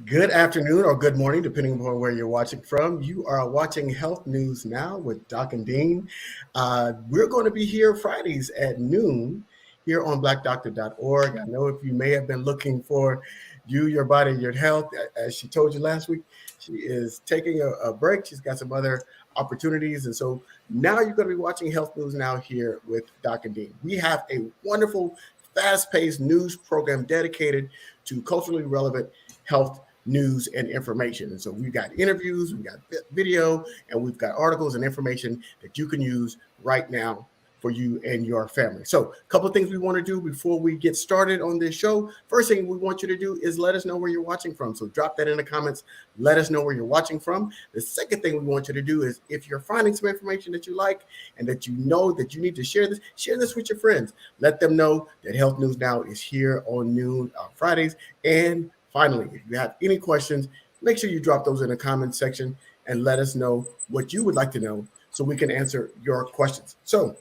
Good afternoon or good morning, depending upon where you're watching from. You are watching Health News Now with Doc and Dean. We're going to be here Fridays at noon here on blackdoctor.org. I know if you may have been looking for you, your body, your health, as she told you last week, she is taking a break. She's got some other opportunities. And so now you're going to be watching Health News Now here with Doc and Dean. We have a wonderful, fast paced news program dedicated to culturally relevant health news and information. And so we've got interviews, we've got video, and we've got articles and information that you can use right now for you and your family. So a couple of things we want to do before we get started on this show. First thing we want you to do is let us know where you're watching from. So drop that in the comments. Let us know where you're watching from. The second thing we want you to do is if you're finding some information that you like and that you know that you need to share this with your friends. Let them know that Health News Now is here on noon on Fridays. And finally, if you have any questions, make sure you drop those in the comments section and let us know what you would like to know so we can answer your questions. So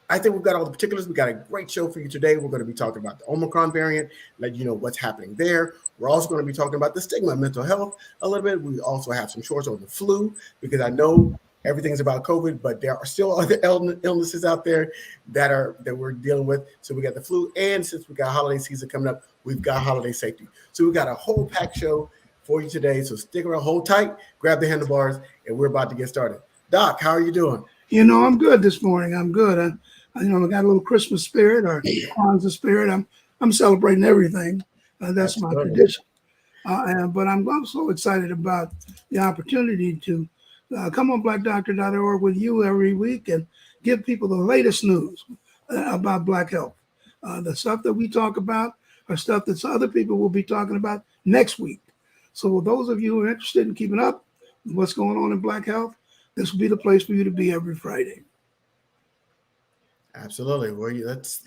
I think we've got all the particulars. We got a great show for you today. We're going to be talking about the Omicron variant, let you know what's happening there. We're also going to be talking about the stigma of mental health a little bit. We also have some shorts on the flu because I know everything's about COVID, but there are still other illnesses out there that we're dealing with. So we got the flu, and since we got holiday season coming up, we've got holiday safety. So we've got a whole packed show for you today. So stick around, hold tight, grab the handlebars, and we're about to get started. Doc, how are you doing? I'm good this morning. I'm good. I got a little Christmas spirit or Kwanzaa spirit. I'm celebrating everything. That's my Absolutely. tradition. But I'm also excited about the opportunity to come on blackdoctor.org with you every week and give people the latest news about Black health. The stuff that we talk about are stuff that other people will be talking about next week. So those of you who are interested in keeping up with what's going on in Black health, this will be the place for you to be every Friday. Absolutely. Well, let's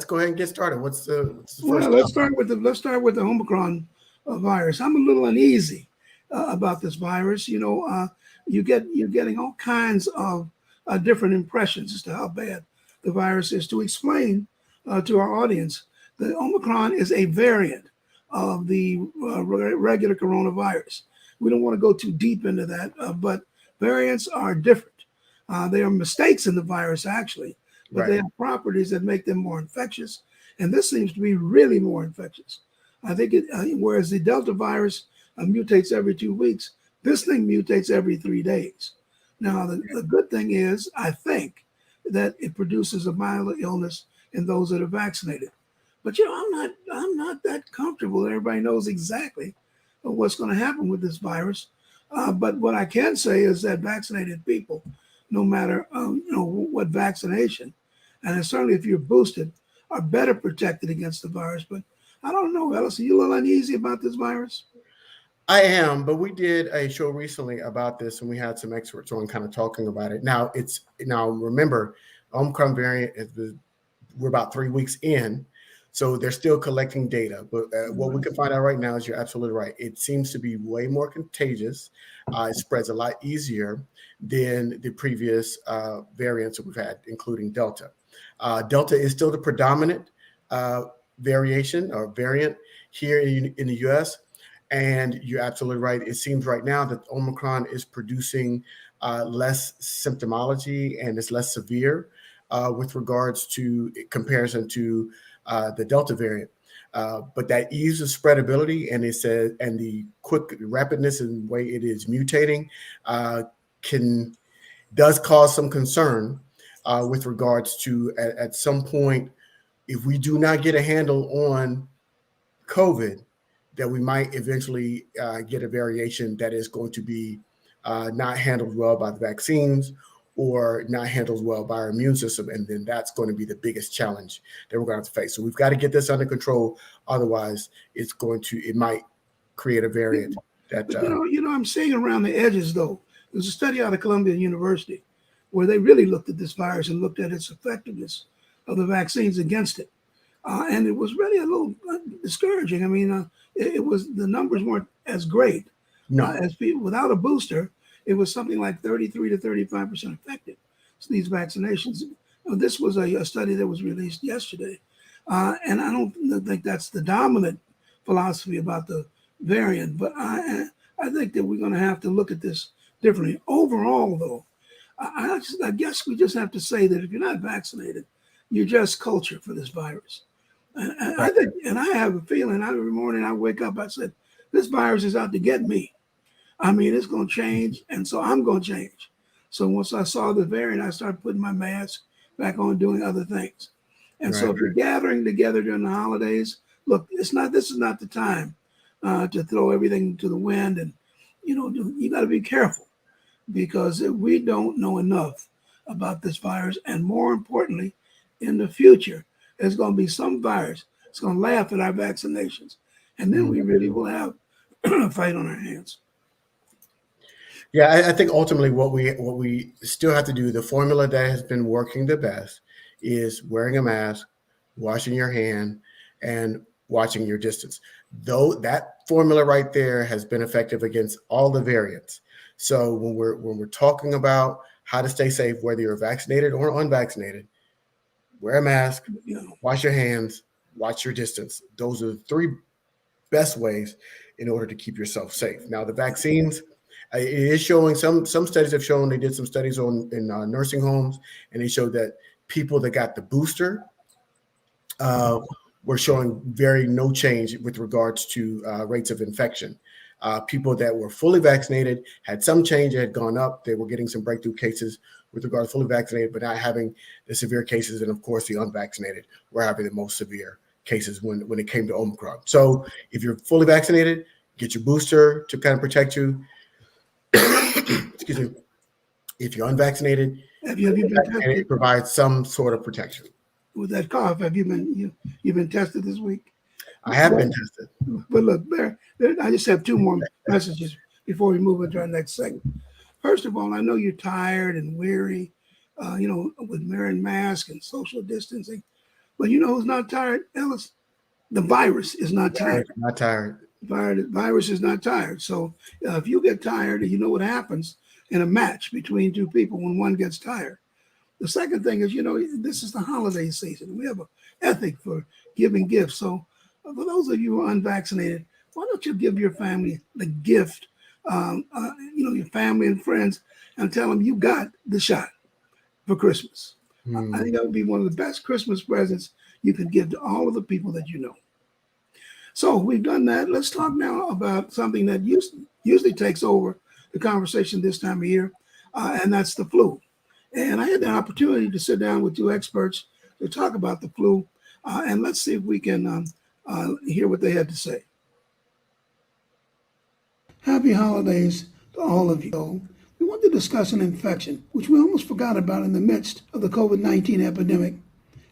go ahead and get started. What's the Well, first let's topic? start with the Omicron virus. I'm a little uneasy about this virus. You're getting all kinds of different impressions as to how bad the virus is. To explain to our audience, the Omicron is a variant of the regular coronavirus. We don't want to go too deep into that, but variants are different. They are mistakes in the virus, actually, but Right. they have properties that make them more infectious. And this seems to be really more infectious. I think whereas the Delta virus mutates every 2 weeks, this thing mutates every 3 days. Now, the good thing is, I think, that it produces a milder illness in those that are vaccinated. But I'm not that comfortable. Everybody knows exactly what's going to happen with this virus. But what I can say is that vaccinated people, no matter what vaccination, and certainly if you're boosted, are better protected against the virus. But I don't know, Ellis. Are you a little uneasy about this virus? I am, but we did a show recently about this, and we had some experts on kind of talking about it. Now remember, Omicron variant we're about 3 weeks in, so they're still collecting data. But what we can find out right now is you're absolutely right. It seems to be way more contagious. It spreads a lot easier than the previous variants that we've had, including Delta. Delta is still the predominant uh, variation or variant here in the U.S. And you're absolutely right. It seems right now that Omicron is producing less symptomology and it's less severe with regards to comparison to the Delta variant. But that ease of spreadability and the quick rapidness and way it is mutating uh, can does cause some concern with regards to at some point if we do not get a handle on COVID, that we might eventually get a variation that is going to be not handled well by the vaccines or not handled well by our immune system. And then that's going to be the biggest challenge that we're going to have to face. So we've got to get this under control. Otherwise, it might create a variant that, But I'm seeing around the edges though. There's a study out of Columbia University where they really looked at this virus and looked at its effectiveness of the vaccines against it. And it was really a little discouraging. I mean, it was the numbers weren't as great no, as people without a booster. It was something like 33 to 35% effective. So these vaccinations. This was a study that was released yesterday, and I don't think that's the dominant philosophy about the variant. But I think that we're going to have to look at this differently. Overall, though, I guess we just have to say that if you're not vaccinated, you're just culture for this virus. And I think, and I have a feeling. Every morning I wake up, I said, this virus is out to get me. I mean, it's going to change, and so I'm going to change. So once I saw the variant, I started putting my mask back on, doing other things. And so if you're gathering together during the holidays, look, this is not the time to throw everything to the wind. And, you got to be careful, because we don't know enough about this virus. And more importantly, in the future, there's going to be some virus that's going to laugh at our vaccinations. And then we really will have a fight on our hands. Yeah, I think ultimately what we still have to do, the formula that has been working the best, is wearing a mask, washing your hand, and watching your distance. Though that formula right there has been effective against all the variants. So when we're talking about how to stay safe, whether you're vaccinated or unvaccinated, wear a mask, wash your hands, watch your distance. Those are the three best ways in order to keep yourself safe. Now, the vaccines, it is showing, some studies have shown, they did some studies in nursing homes, and they showed that people that got the booster were showing no change with regards to rates of infection. People that were fully vaccinated had some change. It had gone up. They were getting some breakthrough cases with regard to fully vaccinated, but not having the severe cases. And of course, the unvaccinated were having the most severe cases when it came to Omicron. So if you're fully vaccinated, get your booster to kind of protect you. Excuse me. If you're unvaccinated, it provides some sort of protection. With that cough, have you been tested this week? I have been tested. But look, I just have two more messages before we move into our next segment. First of all, I know you're tired and weary, with wearing masks and social distancing. But you know who's not tired, Ellis? The virus is not tired. Not tired. Virus is not tired. So if you get tired, you know what happens in a match between two people when one gets tired. The second thing is, this is the holiday season. We have an ethic for giving gifts. So for those of you who are unvaccinated, why don't you give your family the gift, your family and friends, and tell them you got the shot for Christmas. I think that would be one of the best Christmas presents you can give to all of the people that you know. So we've done that. Let's talk now about something that usually takes over the conversation this time of year, and that's the flu. And I had the opportunity to sit down with two experts to talk about the flu, and let's see if we can hear what they had to say. Happy holidays to all of you. We want to discuss an infection, which we almost forgot about in the midst of the COVID-19 epidemic,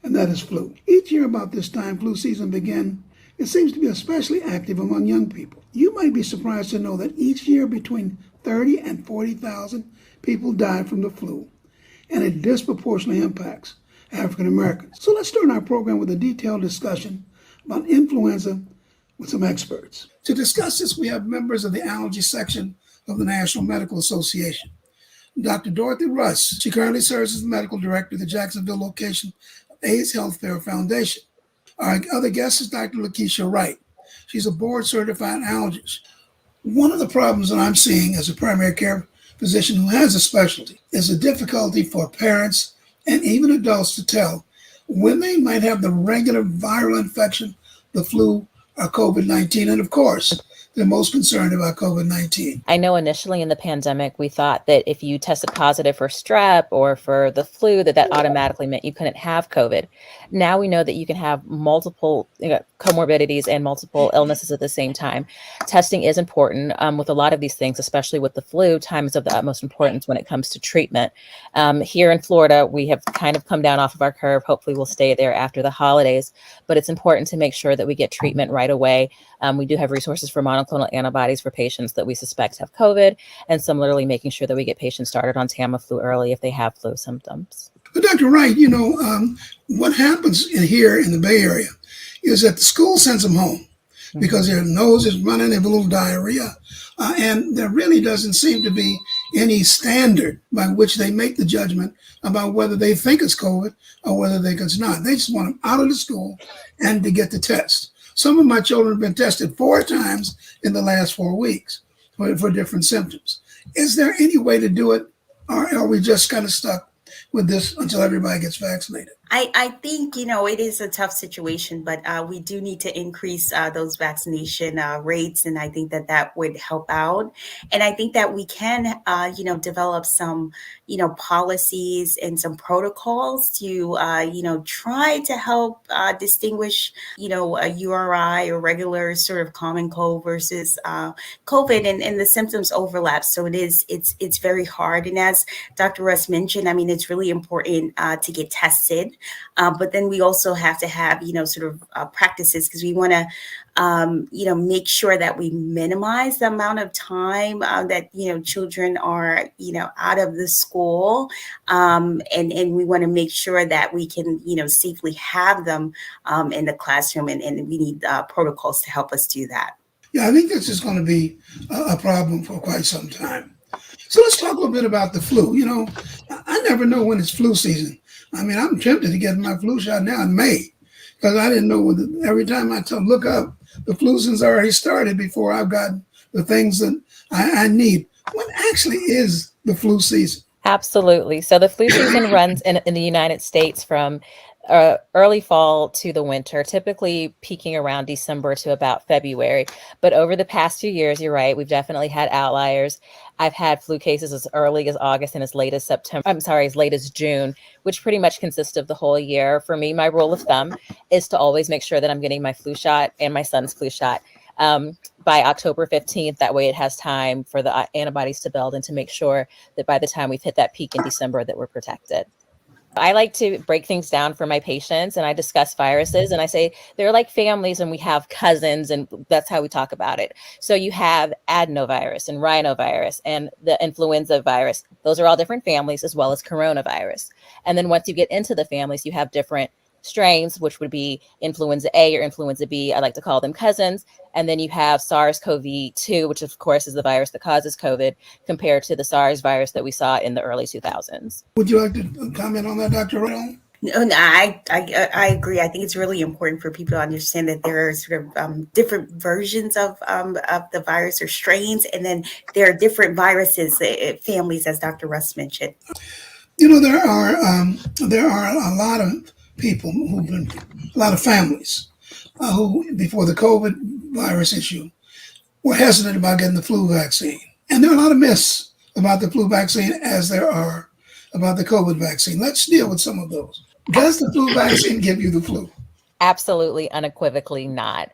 and that is flu. Each year about this time flu season begins, it seems to be especially active among young people. You might be surprised to know that each year between 30 and 40,000 people die from the flu, and it disproportionately impacts African Americans. So let's start our program with a detailed discussion about influenza with some experts. To discuss this, we have members of the allergy section of the National Medical Association. Dr. Dorothy Russ, she currently serves as the medical director of the Jacksonville location of AIDS Health Fair Foundation. Our other guest is Dr. Lakeisha Wright. She's a board-certified allergist. One of the problems that I'm seeing as a primary care physician who has a specialty is the difficulty for parents and even adults to tell when they might have the regular viral infection, the flu, or COVID-19. And of course, they're most concerned about COVID-19. I know initially in the pandemic, we thought that if you tested positive for strep or for the flu, that automatically meant you couldn't have COVID. Now we know that you can have multiple comorbidities and multiple illnesses at the same time. Testing is important with a lot of these things, especially with the flu. Time is of the utmost importance when it comes to treatment. Here in Florida, we have kind of come down off of our curve. Hopefully we'll stay there after the holidays, but it's important to make sure that we get treatment right away. We do have resources for monoclonal antibodies for patients that we suspect have COVID, and similarly making sure that we get patients started on Tamiflu early if they have flu symptoms. But Dr. Wright, what happens here in the Bay Area is that the school sends them home because their nose is running, they have a little diarrhea, and there really doesn't seem to be any standard by which they make the judgment about whether they think it's COVID or whether they think it's not. They just want them out of the school and to get the test. Some of my children have been tested 4 times in the last 4 weeks for different symptoms. Is there any way to do it, or are we just kind of stuck with this until everybody gets vaccinated? I think, it is a tough situation, but we do need to increase those vaccination rates. And I think that would help out. And I think that we can, develop some, policies and some protocols to, try to help distinguish, a URI or regular sort of common cold versus COVID, and the symptoms overlap. So it's very hard. And as Dr. Russ mentioned, I mean, it's really important to get tested. But then we also have to have, practices, because we want to, make sure that we minimize the amount of time that, children are, out of the school. And we want to make sure that we can, safely have them in the classroom. And we need protocols to help us do that. Yeah, I think this is going to be a problem for quite some time. So let's talk a little bit about the flu. I never know when it's flu season. I mean, I'm tempted to get my flu shot now in May, because I didn't know every time I look up, the flu season's already started before I've got the things that I need. When actually is the flu season? Absolutely. So the flu season runs in the United States from early fall to the winter, typically peaking around December to about February. But over the past few years, you're right, we've definitely had outliers. I've had flu cases as early as August and as late as as late as June, which pretty much consists of the whole year. For me, my rule of thumb is to always make sure that I'm getting my flu shot and my son's flu shot by October 15th. That way it has time for the antibodies to build and to make sure that by the time we've hit that peak in December that we're protected. I like to break things down for my patients, and I discuss viruses, and I say they're like families and we have cousins, and that's how we talk about it. So you have adenovirus and rhinovirus and the influenza virus. Those are all different families, as well as coronavirus. And then once you get into the families, you have different strains, which would be influenza A or influenza B. I like to call them cousins. And then you have SARS-CoV-2, which of course is the virus that causes COVID, compared to the SARS virus that we saw in the early 2000s. Would you like to comment on that, Dr. Redon? No, I agree. I think it's really important for people to understand that there are sort of different versions of the virus or strains, and then there are different viruses, families, as Dr. Russ mentioned. There are a lot of people a lot of families who, before the COVID virus issue, were hesitant about getting the flu vaccine. And there are a lot of myths about the flu vaccine as there are about the COVID vaccine. Let's deal with some of those. Does the flu vaccine give you the flu? Absolutely, unequivocally not.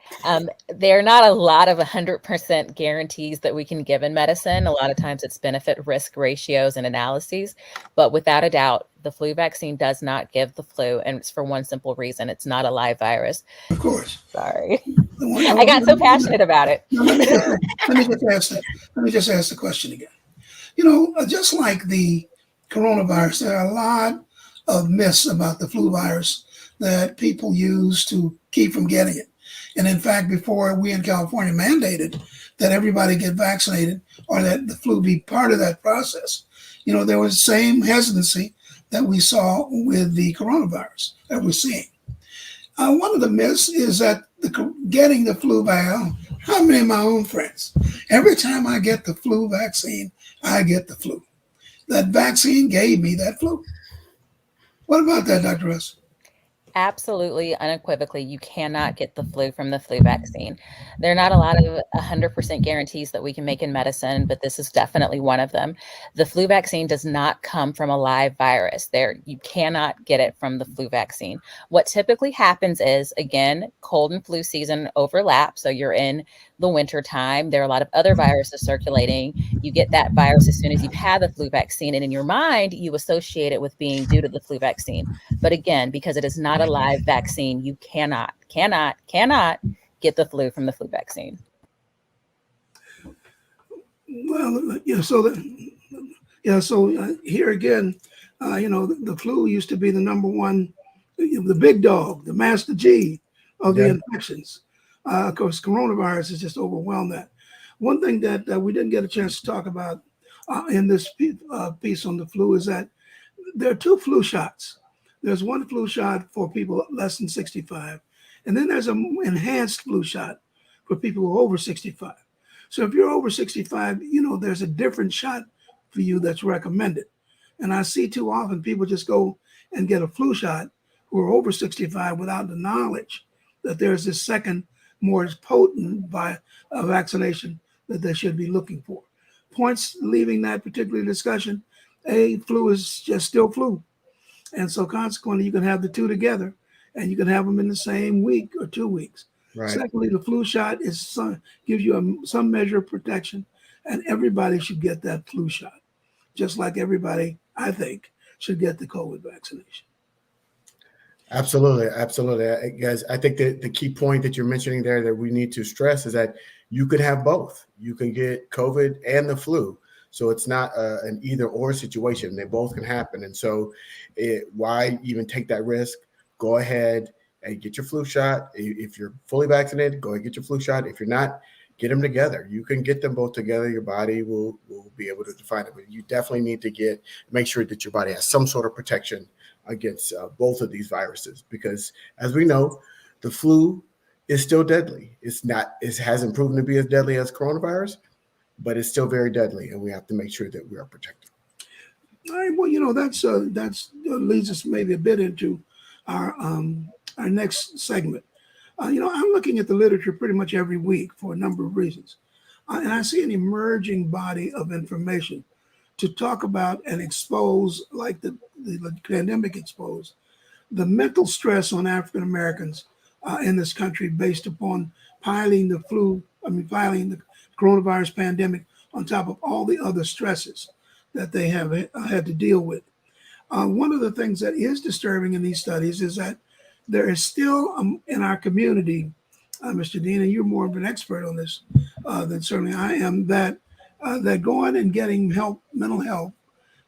There are not a lot of 100% guarantees that we can give in medicine. A lot of times it's benefit risk ratios and analyses, but without a doubt, the flu vaccine does not give the flu, and it's for one simple reason: it's not a live virus. Of course. Sorry, I got so passionate about it. Let me just ask the question again. Just like the coronavirus, there are a lot of myths about the flu virus that people use to keep from getting it. And in fact, before we in California mandated that everybody get vaccinated or that the flu be part of that process, there was the same hesitancy that we saw with the coronavirus that we're seeing. One of the myths is that getting the flu vaccine, how many of my own friends, every time I get the flu vaccine, I get the flu. That vaccine gave me that flu. What about that, Dr. Russ? Absolutely, unequivocally, you cannot get the flu from the flu vaccine. There are not a lot of 100% guarantees that we can make in medicine, but this is definitely one of them. The flu vaccine does not come from a live virus. You cannot get it from the flu vaccine. What typically happens is, again, cold and flu season overlap. So you're in the winter time. There are a lot of other viruses circulating. You get that virus as soon as you've had the flu vaccine, and in your mind, you associate it with being due to the flu vaccine. But again, because it is not a live vaccine, you cannot get the flu from the flu vaccine. Well, so here again, the flu used to be the number one, the big dog, the Master G of the infections. Of course, coronavirus has just overwhelmed that. One thing that we didn't get a chance to talk about in this piece on the flu is that there are 2 flu shots. There's one flu shot for people less than 65, And then there's an enhanced flu shot for people who are over 65. So if you're over 65, there's a different shot for you that's recommended. And I see too often people just go and get a flu shot who are over 65 without the knowledge that there's this second, more potent vaccination that they should be looking for. Points leaving that particular discussion, flu is just still flu. And so consequently, you can have the two together and you can have them in the same week or 2 weeks. Right. Secondly, the flu shot gives you some measure of protection, and everybody should get that flu shot, just like everybody, I think, should get the COVID vaccination. Absolutely. Absolutely. Guys, I think that the key point that you're mentioning there that we need to stress is that you could have both. You can get COVID and the flu. So it's not an either or situation. They both can happen. And so why even take that risk? Go ahead and get your flu shot. If you're fully vaccinated, go ahead and get your flu shot. If you're not, get them together. You can get them both together. Your body will be able to define it. But you definitely need to make sure that your body has some sort of protection against both of these viruses, because as we know, the flu is still deadly. It hasn't proven to be as deadly as coronavirus, but it's still very deadly, and we have to make sure that we are protected. All right. Well, that's leads us maybe a bit into our next segment. I'm looking at the literature pretty much every week for a number of reasons, and I see an emerging body of information to talk about and expose, like the pandemic exposed, the mental stress on African Americans in this country based upon piling the coronavirus pandemic on top of all the other stresses that they have had to deal with. One of the things that is disturbing in these studies is that there is still in our community, Mr. Dean, and you're more of an expert on this than certainly I am, that going and getting help, mental health,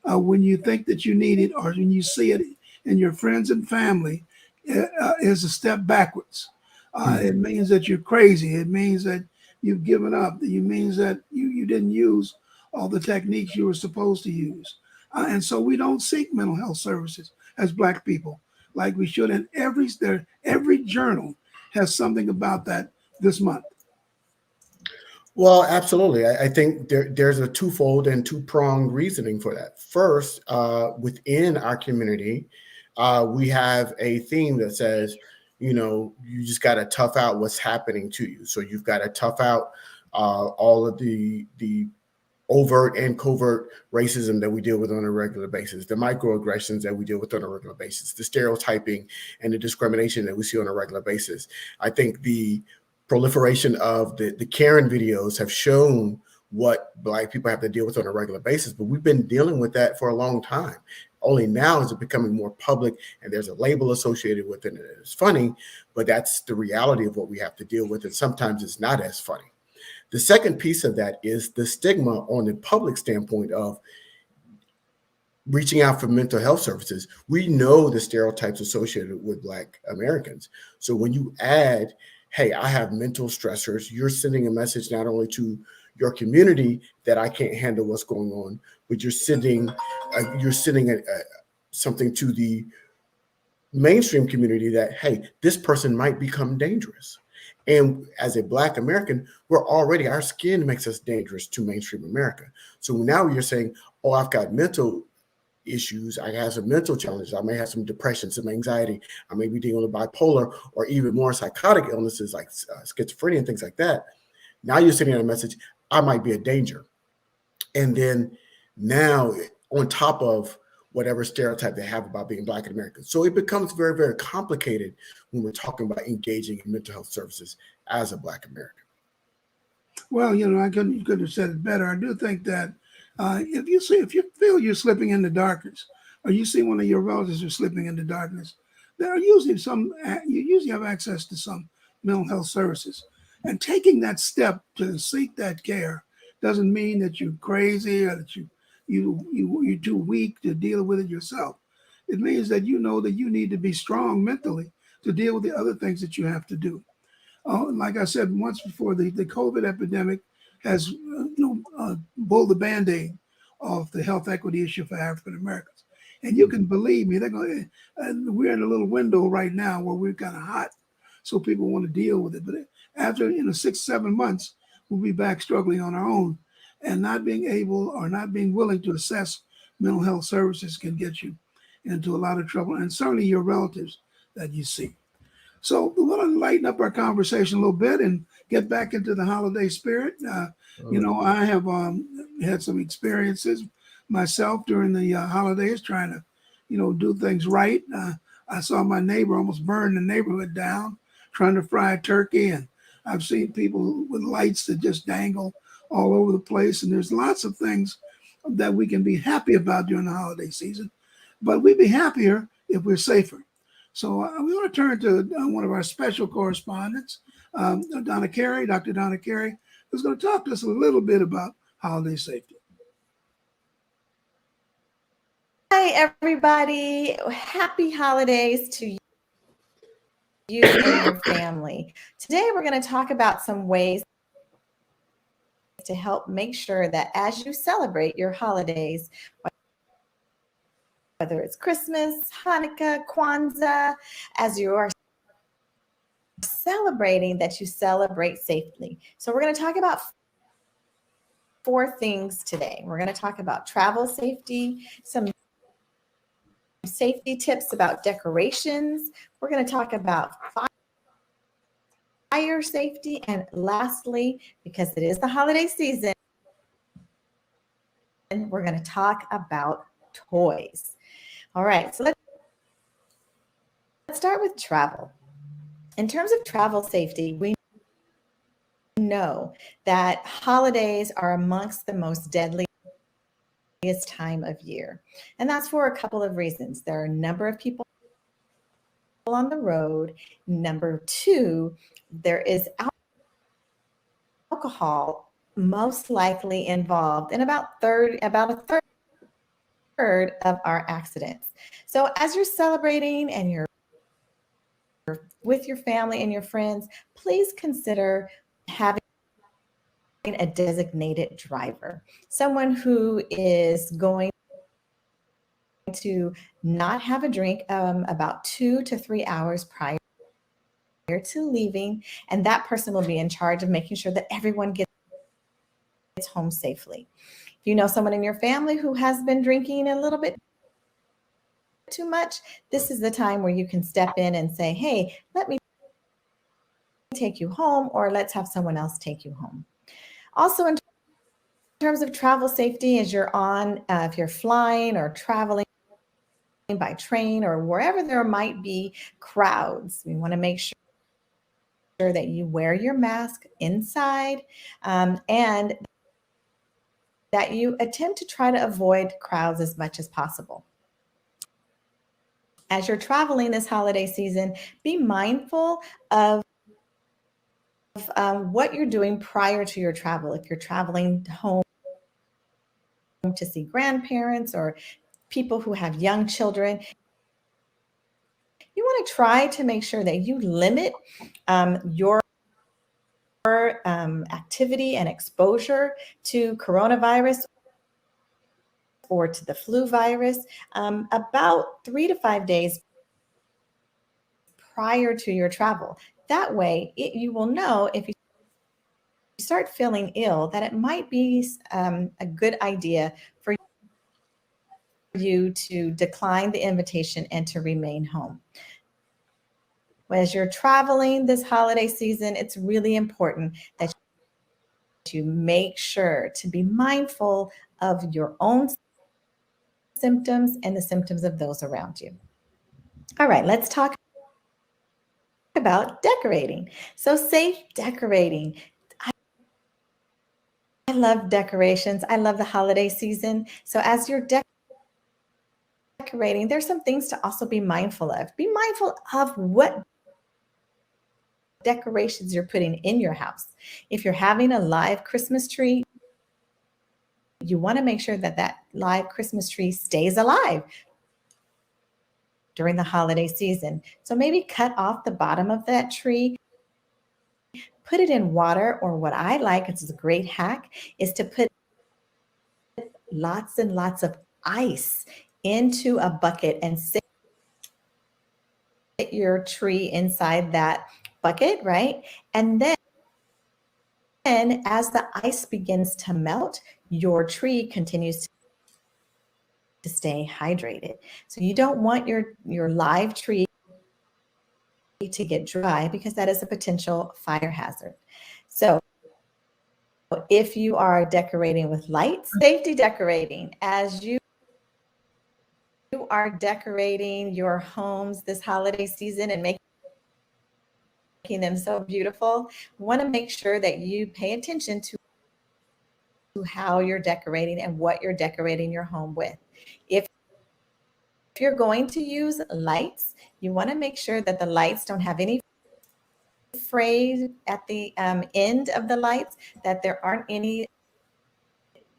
when you think that you need it or when you see it in your friends and family, is a step backwards. It means that you're crazy. It means that you've given up. It means that you didn't use all the techniques you were supposed to use. And so we don't seek mental health services as Black people like we should. And every journal has something about that this month. Well, absolutely. I think there's a twofold and two-pronged reasoning for that. First, within our community, we have a theme that says, you just got to tough out what's happening to you. So you've got to tough out all of the overt and covert racism that we deal with on a regular basis, the microaggressions that we deal with on a regular basis, the stereotyping and the discrimination that we see on a regular basis. I think the proliferation of the Karen videos have shown what Black people have to deal with on a regular basis, but we've been dealing with that for a long time. Only now is it becoming more public, and there's a label associated with it. It's funny, but that's the reality of what we have to deal with, and sometimes it's not as funny. The second piece of that is the stigma on the public standpoint of reaching out for mental health services. We know the stereotypes associated with Black Americans. So when you add, hey, I have mental stressors, you're sending a message not only to your community that I can't handle what's going on, but you're sending something to the mainstream community that, hey, this person might become dangerous. And as a Black American, our skin makes us dangerous to mainstream America. So now you're saying, oh, I've got mental issues. I have some mental challenges. I may have some depression, some anxiety. I may be dealing with bipolar or even more psychotic illnesses like schizophrenia and things like that. Now you're sending a message, I might be a danger. And then now on top of whatever stereotype they have about being Black Americans. So it becomes very, very complicated when we're talking about engaging in mental health services as a Black American. Well, I couldn't have said it better. I do think that if you feel you're slipping into darkness, or you see one of your relatives are slipping into darkness, there are usually you usually have access to some mental health services. And taking that step to seek that care doesn't mean that you're crazy or that you're too weak to deal with it yourself. It means that you know that you need to be strong mentally to deal with the other things that you have to do. Like I said once before, the COVID epidemic has pulled the Band-Aid off the health equity issue for African Americans. And you can believe me, we're in a little window right now where we're kind of hot so people want to deal with it. But after 6, 7 months, we'll be back struggling on our own, and not being able or not being willing to assess mental health services can get you into a lot of trouble, and certainly your relatives that you see. So we want to lighten up our conversation a little bit and get back into the holiday spirit. I have had some experiences myself during the holidays trying to, do things right. I saw my neighbor almost burn the neighborhood down trying to fry a turkey, and I've seen people with lights that just dangle all over the place. And there's lots of things that we can be happy about during the holiday season, but we'd be happier if we're safer. So we want to turn to one of our special correspondents, Donna Carey, Dr. Donna Carey, who's going to talk to us a little bit about holiday safety. Hi, everybody. Happy holidays to you and your family. Today, we're going to talk about some ways to help make sure that as you celebrate your holidays, whether it's Christmas, Hanukkah, Kwanzaa, as you are celebrating, that you celebrate safely. So we're going to talk about 4 things today. We're going to talk about travel safety, some safety tips about decorations. We're going to talk about fire safety. And lastly, because it is the holiday season, we're going to talk about toys. All right, so let's start with travel. In terms of travel safety, we know that holidays are amongst the most deadliest time of year. And that's for a couple of reasons. There are a number of people on the road. Number 2, there is alcohol most likely involved in about a third of our accidents. So as you're celebrating and you're with your family and your friends, please consider having a designated driver, someone who is going to not have a drink about 2 to 3 hours prior to leaving, and that person will be in charge of making sure that everyone gets home safely. If you know someone in your family who has been drinking a little bit too much, this is the time where you can step in and say, hey, let me take you home, or let's have someone else take you home. Also, in terms of travel safety, as you're if you're flying or traveling by train or wherever there might be crowds, we want to make sure that you wear your mask inside and that you attempt to try to avoid crowds as much as possible. As you're traveling this holiday season, be mindful of what you're doing prior to your travel. If you're traveling home to see grandparents or people who have young children, you want to try to make sure that you limit your activity and exposure to coronavirus or to the flu virus about 3 to 5 days prior to your travel. That way, you will know if you start feeling ill that it might be a good idea for you to decline the invitation and to remain home. As you're traveling this holiday season, it's really important that you make sure to be mindful of your own symptoms and the symptoms of those around you. All right, let's talk about decorating. So safe decorating. I love decorations. I love the holiday season. So as you're decorating, there's some things to also be mindful of. Be mindful of what decorations you're putting in your house. If you're having a live Christmas tree, you want to make sure that that live Christmas tree stays alive during the holiday season. So maybe cut off the bottom of that tree, put it in water, or what I like, it's a great hack, is to put lots and lots of ice into a bucket and sit your tree inside that bucket, right? And then as the ice begins to melt, your tree continues to stay hydrated. So you don't want your live tree to get dry because that is a potential fire hazard. So if you are decorating with lights, safety decorating, as you are decorating your homes this holiday season and making them so beautiful, we want to make sure that you pay attention to how you're decorating and what you're decorating your home with. If you're going to use lights, you want to make sure that the lights don't have any fray at the end of the lights, that there aren't any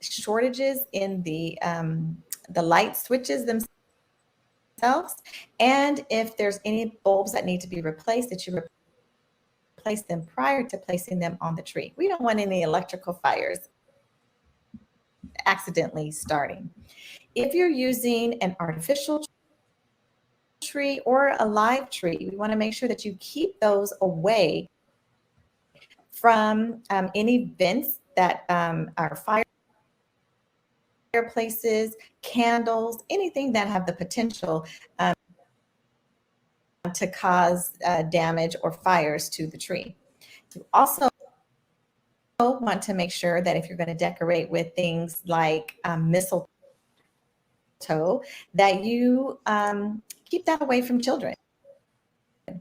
shortages in the light switches themselves, and if there's any bulbs that need to be replaced, that you replace them prior to placing them on the tree. We don't want any electrical fires accidentally starting. If you're using an artificial tree or a live tree, we want to make sure that you keep those away from any vents that are fireplaces, candles, anything that have the potential to cause damage or fires to the tree. You also want to make sure that if you're going to decorate with things like mistletoe, that you keep that away from children,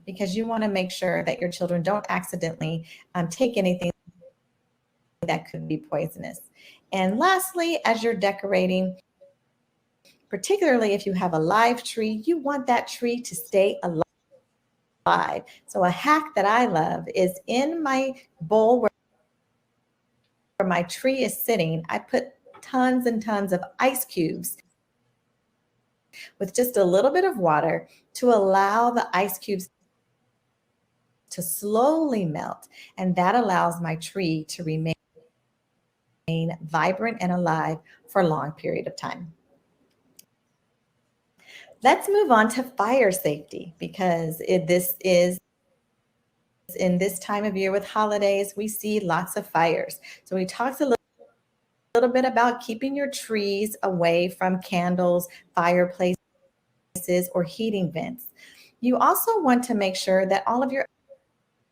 because you want to make sure that your children don't accidentally take anything that could be poisonous. And lastly, as you're decorating, particularly if you have a live tree, you want that tree to stay alive. So a hack that I love is in my bowl where my tree is sitting, I put tons and tons of ice cubes with just a little bit of water to allow the ice cubes to slowly melt. And that allows my tree to remain vibrant and alive for a long period of time. Let's move on to fire safety, because this is in this time of year with holidays, we see lots of fires. So we talked a little bit about keeping your trees away from candles, fireplaces, or heating vents. You also want to make sure that all of your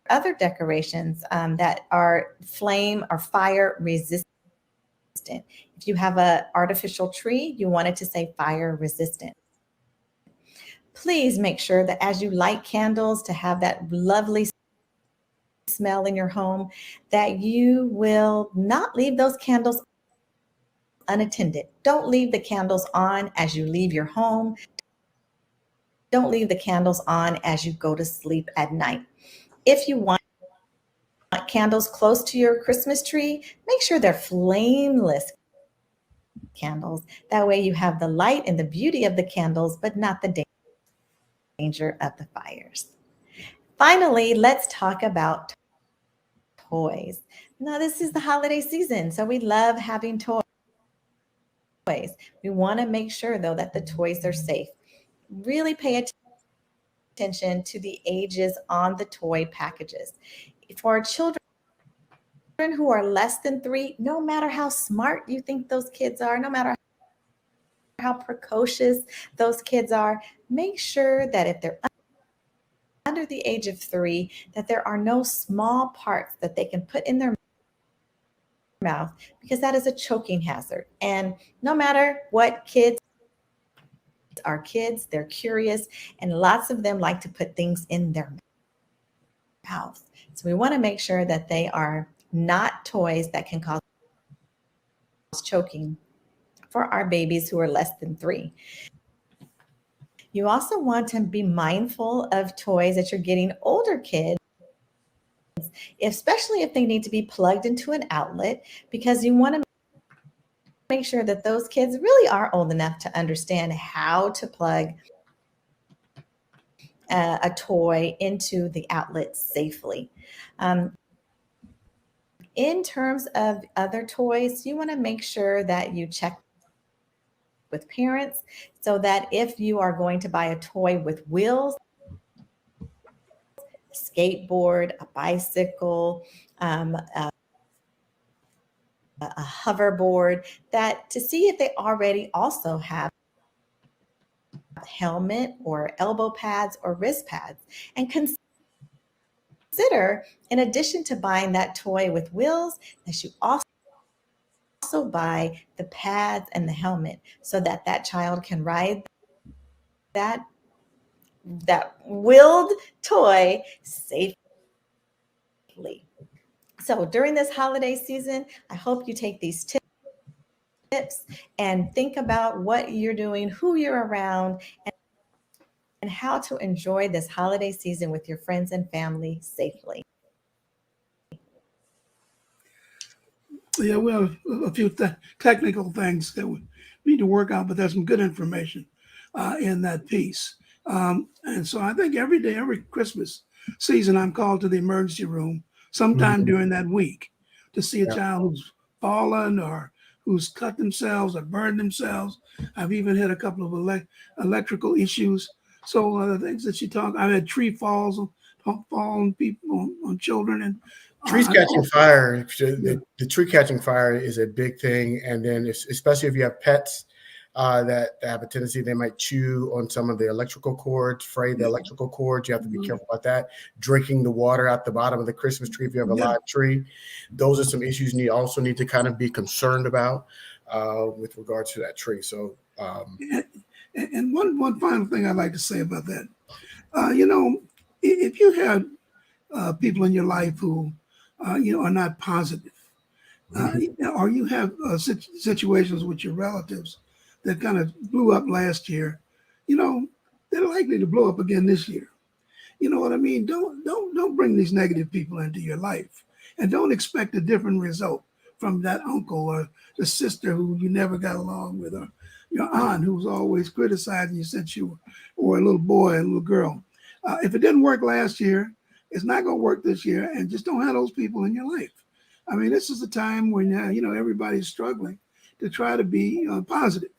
other decorations that are flame or fire resistant. If you have an artificial tree, you want it to say fire resistant. Please make sure that as you light candles to have that lovely smell in your home, that you will not leave those candles unattended. Don't leave the candles on as you leave your home. Don't leave the candles on as you go to sleep at night. If you want candles close to your Christmas tree, make sure they're flameless candles. That way you have the light and the beauty of the candles, but not the danger of the fires. Finally, let's talk about toys. Now, this is the holiday season, so we love having toys. We want to make sure, though, that the toys are safe. Really pay attention to the ages on the toy packages. For our children who are less than 3, no matter how smart you think those kids are, no matter how precocious those kids are, make sure that if they're under the age of 3, that there are no small parts that they can put in their mouth, because that is a choking hazard. And no matter what, kids are kids, they're curious, and lots of them like to put things in their mouth. So we want to make sure that they are not toys that can cause choking for our babies who are less than 3. You also want to be mindful of toys that you're getting older kids, especially if they need to be plugged into an outlet, because you want to make sure that those kids really are old enough to understand how to plug a toy into the outlet safely. In terms of other toys, you want to make sure that you check with parents, so that if you are going to buy a toy with wheels, skateboard, a bicycle, a hoverboard, that to see if they already also have a helmet or elbow pads or wrist pads, and consider, in addition to buying that toy with wheels, that you also buy the pads and the helmet so that that child can ride that wheeled toy safely. So during this holiday season, I hope you take these tips and think about what you're doing, who you're around, and how to enjoy this holiday season with your friends and family safely. Yeah, well, a few technical things that we need to work out, but there's some good information in that piece. And so I think every day, every Christmas season, I'm called to the emergency room sometime during that week to see a child who's fallen or who's cut themselves or burned themselves. I've even had a couple of electrical issues. So the things that you talk, I've had tree falls, fallen people on children, and trees catching fire. The tree catching fire is a big thing, and then especially if you have pets that have a tendency, they might chew on some of the electrical cords, fray the electrical cords. You have to be careful about that. Drinking the water out the bottom of the Christmas tree if you have a live tree. Those are some issues you also need to kind of be concerned about with regards to that tree. So, and one final thing I'd like to say about that, if you have people in your life who are not positive, or you have situations with your relatives that kind of blew up last year, they're likely to blow up again this year. You know what I mean? Don't bring these negative people into your life, and don't expect a different result from that uncle or the sister who you never got along with, or your aunt who's always criticizing you since you were a little boy and a little girl. If it didn't work last year, it's not going to work this year, and just don't have those people in your life. I mean, this is a time when everybody's struggling to try to be positive.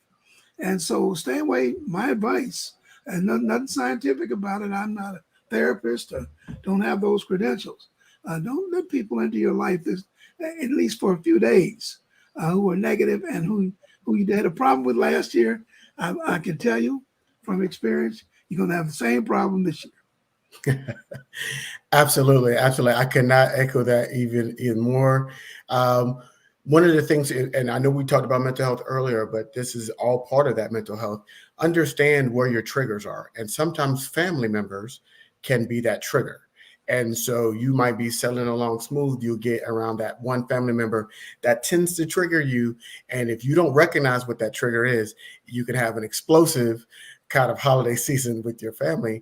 And so stay away. My advice, and nothing scientific about it. I'm not a therapist or don't have those credentials. Don't let people into your life, at least for a few days, who are negative and who you had a problem with last year. I can tell you from experience, you're going to have the same problem this year. Absolutely. I cannot echo that even more. One of the things, and I know we talked about mental health earlier, but this is all part of that mental health. Understand where your triggers are. And sometimes family members can be that trigger. And so you might be sailing along smooth. You'll get around that one family member that tends to trigger you. And if you don't recognize what that trigger is, you can have an explosive kind of holiday season with your family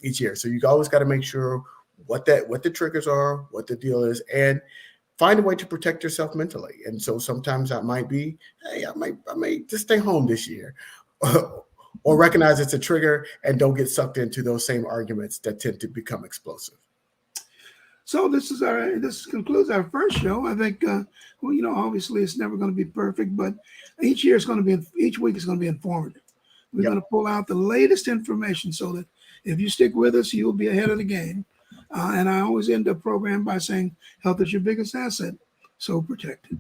each year. So you always got to make sure what the triggers are, what the deal is, and find a way to protect yourself mentally. And so sometimes that might be, hey, I might just stay home this year, or recognize it's a trigger and don't get sucked into those same arguments that tend to become explosive. So this concludes our first show. I think, obviously it's never going to be perfect, but each week is going to be informative. We're going to pull out the latest information so that if you stick with us, you'll be ahead of the game. And I always end the program by saying, health is your biggest asset, so protect it.